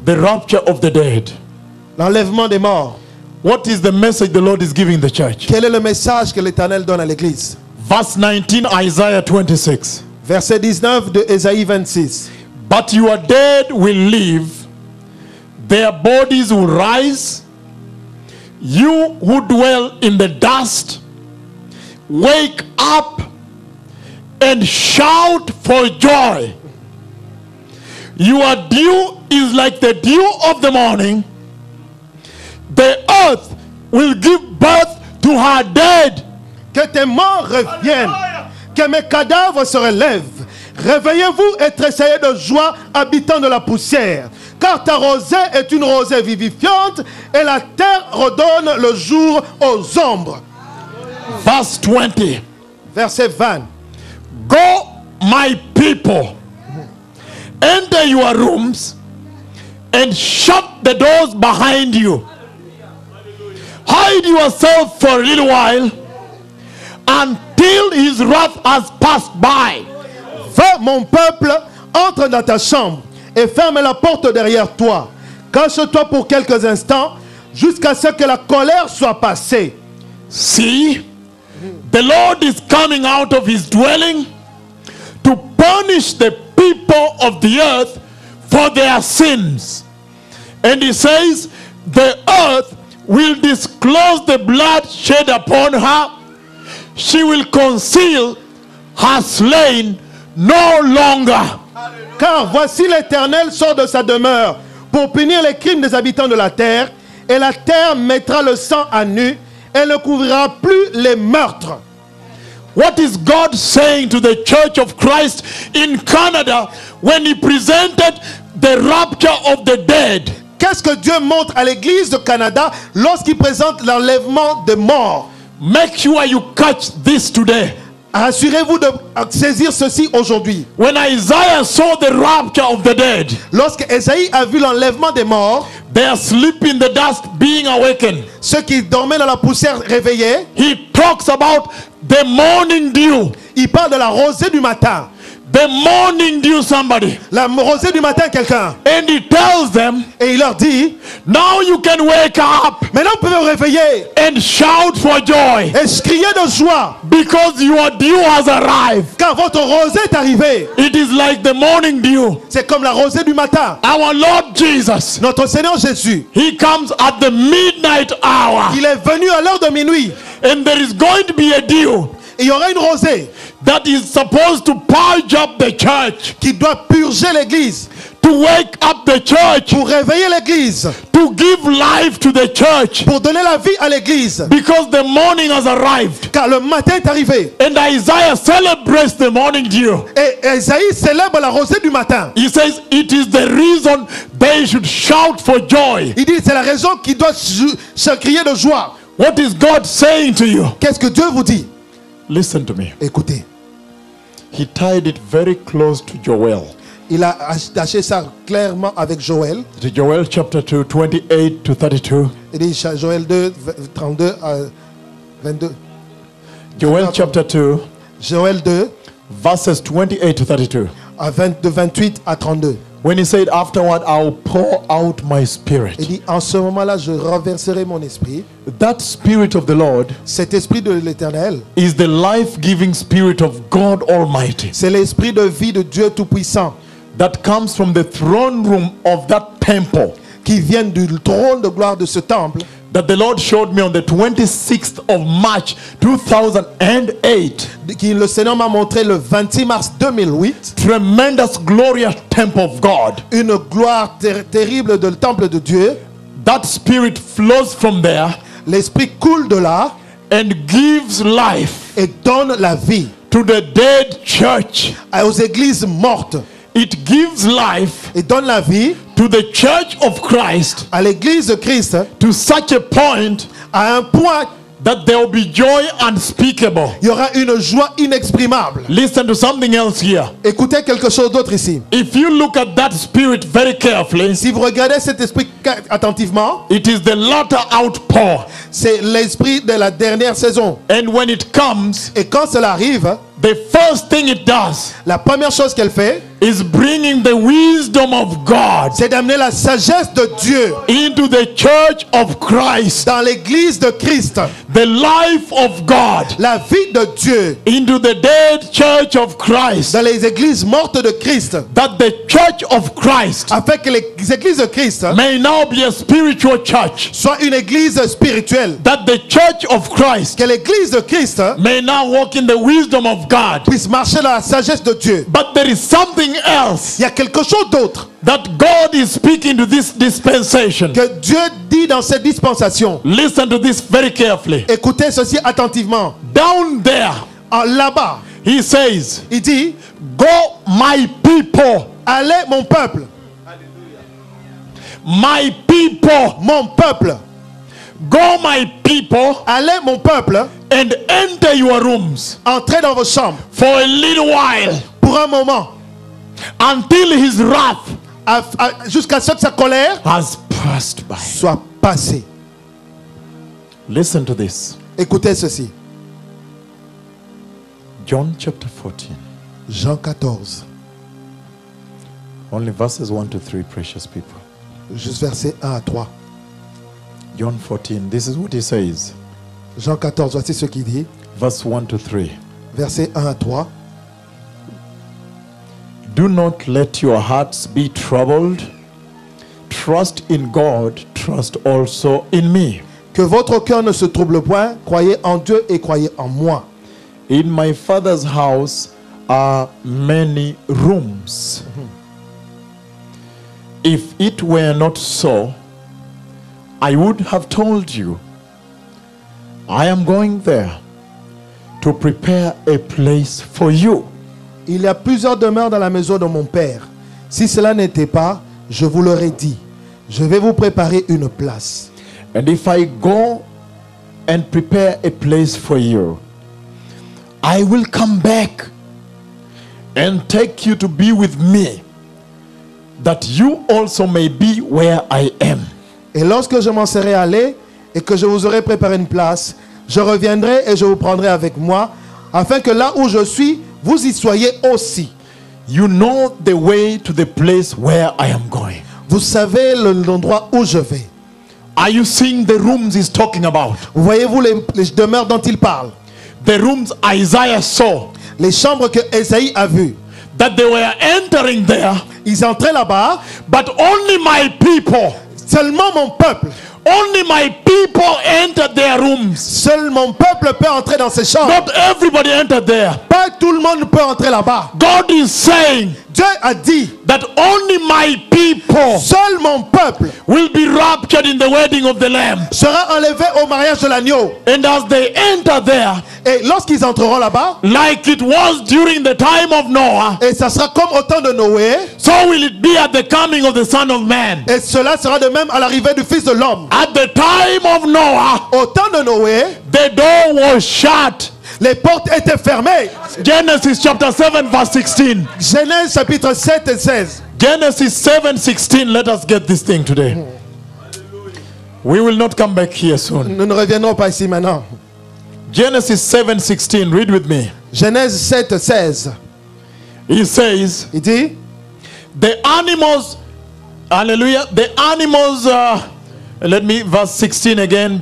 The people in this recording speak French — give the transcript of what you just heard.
The rapture of the dead. L'enlèvement des morts. What is the message the Lord is giving the church? Quel est le message que l'Éternel donne à l'Église? Verse 19, Isaiah 26. Verset 19 de Ésaïe 26. But your dead will live, their bodies will rise. You who dwell in the dust, wake up and shout for joy. Your dew is like the dew of the morning. The earth will give birth to her dead. Que tes morts reviennent, que mes cadavres se relèvent. Réveillez-vous et tressaillez de joie, habitants de la poussière. Car ta rosée est une rosée vivifiante et la terre redonne le jour aux ombres. Verse 20. Verset 20. Go, my people, enter your rooms and shut the doors behind you. Hide yourself for a little while until his wrath has passed by. Va, mon peuple, entre dans ta chambre et ferme la porte derrière toi. Cache-toi pour quelques instants jusqu'à ce que la colère soit passée. See, the Lord is coming out of his dwelling to punish the people of the earth for their sins. And he says, the earth will disclose the blood shed upon her. She will conceal her slain no longer. Car voici l'Éternel sort de sa demeure pour punir les crimes des habitants de la terre, et la terre mettra le sang à nu et ne couvrira plus les meurtres. What is God saying to the Church of Christ in Canada when he presented the rapture of the dead? Qu'est-ce que Dieu montre à l'Église de Canada lorsqu'il présente l'enlèvement des morts? Make sure you catch this today. Assurez-vous de saisir ceci aujourd'hui. When Isaiah saw the rapture of the dead, Lorsque Ésaïe a vu l'enlèvement des morts, they are sleeping in the dust, being awakened. ceux qui dormaient dans la poussière réveillés, He talks about the morning dew. il parle de la rosée du matin. The morning dew, somebody. La rosée du matin, quelqu'un. And he tells them, Et il leur dit, now you can wake up maintenant vous pouvez vous réveiller and shout for joy et crier de joie, because your dew has arrived. car votre rosée est arrivée. It is like the morning dew. C'est comme la rosée du matin. Our Lord Jesus, Notre Seigneur Jésus, he comes at the midnight hour, il est venu à l'heure de minuit. and there is going to be a dew Et il y aura une rosée that is supposed to purge up the church, qui doit purger l'église, to wake up the church, pour réveiller l'église, to give life to the church, pour donner la vie à l'église. because the morning has arrived. Car le matin est arrivé. And Isaiah celebrates the morning dew. Et Ésaïe célèbre la rosée du matin. He says it is the reason they should shout for joy. Il dit c'est la raison qui doit se crier de joie. What is God saying to you? Qu'est-ce que Dieu vous dit? Listen to me. Écoutez, He tied it very close to Joel. il a attaché ça clairement avec Joël. Joel chapter 2, 28 to 32. Il dit Joël 2, 32 à 22. Joel chapter 2, Joël 2, verses 28 to 32. de 28 à 32. When he said, afterward, I'll pour out my spirit. Il dit, en ce moment-là, je renverserai mon esprit. That spirit of the Lord Cet esprit de l'Éternel, is the life-giving spirit of God Almighty c'est l'esprit de vie de Dieu Tout-Puissant that comes from the throne room of that temple qui vient du trône de gloire de ce temple that the Lord showed me on the 26th of March 2008. qui le Seigneur m'a montré le 26 mars 2008. Tremendous, glorious temple of God. Une gloire terrible du temple de Dieu. That spirit flows from there L'esprit coule de là and gives life et donne la vie to the dead church. aux églises mortes. It gives life Et donne la vie to the church of Christ à l'église de Christ to such a point à un point that there will be joy unspeakable. il y aura une joie inexprimable. Listen to something else here. Écoutez quelque chose d'autre ici. If you look at that spirit very carefully, Si vous regardez cet esprit attentivement, it is the latter outpour. c'est l'esprit de la dernière saison. And when it comes, Et quand cela arrive, the first thing it does La première chose qu'elle fait, is bringing the wisdom of God c'est d'amener la sagesse de Dieu into the church of Christ, dans l'église de Christ, the life of God la vie de Dieu into the dead church of Christ, dans les églises mortes de Christ, that the church of Christ afin que les églises de Christ may now be a spiritual church, soient une église spirituelle, that the church of Christ que l'église de Christ may now walk in the wisdom of God. puisse marcher dans la sagesse de Dieu. But there is something else Il y a quelque chose d'autre that God is speaking to this dispensation. que Dieu dit dans cette dispensation. Listen to this very carefully. Écoutez ceci attentivement. Down there, Là-bas, he says, il dit, go my people, allez mon peuple, my people, mon peuple, go my people, allez mon peuple, and enter your rooms entrez dans vos chambres for a little while pour un moment, until his wrath jusqu'à ce que sa colère has passed by. soit passée. Listen to this. Écoutez ceci. John chapter 14. Jean 14, Only verses 1 to 3, precious people. juste versets 1 à 3. John 14, this is what he says. Jean 14, voici ce qu'il dit. Verse 1 to 3. Versets 1 à 3. Do not let your hearts be troubled. Trust in God, trust also in me. Que votre cœur ne se trouble point. Croyez en Dieu et croyez en moi. In my Father's house are many rooms. If it were not so, I would have told you. I am going there to prepare a place for you. Il y a plusieurs demeures dans la maison de mon Père. Si cela n'était pas, je vous l'aurais dit. Je vais vous préparer une place. And if I go and prepare a place for you, I will come back and take you to be with me, that you also may be where I am. Et lorsque je m'en serai allé et que je vous aurai préparé une place, je reviendrai et je vous prendrai avec moi, afin que là où je suis, vous y soyez aussi. You know the way to the place where I am going. Vous savez l'endroit où je vais. Are you seeing the rooms he's talking about? Voyez-vous les demeures dont il parle? The rooms Isaiah saw, Les chambres que Ésaïe a vues. that they were entering there, Ils entraient là-bas. but only my people, Seulement mon peuple. only my people entered their rooms. Seul mon peuple peut entrer dans ces chambres. Not everybody entered there. Pas tout le monde peut entrer là-bas. God is saying Dieu a dit, that only my people seul mon peuple will be raptured in the wedding of the Lamb. sera enlevé au mariage de l'agneau. And as they enter there, Et lorsqu'ils entreront là-bas, like it was during the time of Noah, et ça sera comme au temps de Noé, so will it be at the coming of the Son of Man. et cela sera de même à l'arrivée du Fils de l'homme. At the time of Noah, Au temps de Noé, the door was shut. les portes étaient fermées. Genesis chapter 7 verse 16. Genèse chapitre 7 et 16. Genesis 7:16. Let us get this thing today. We will not come back here soon. Nous ne reviendrons pas ici maintenant. Genesis 7:16. Read with me. Genèse 7, 16. He says, Il dit, the animals, hallelujah, the animals, let me, verse 16 again.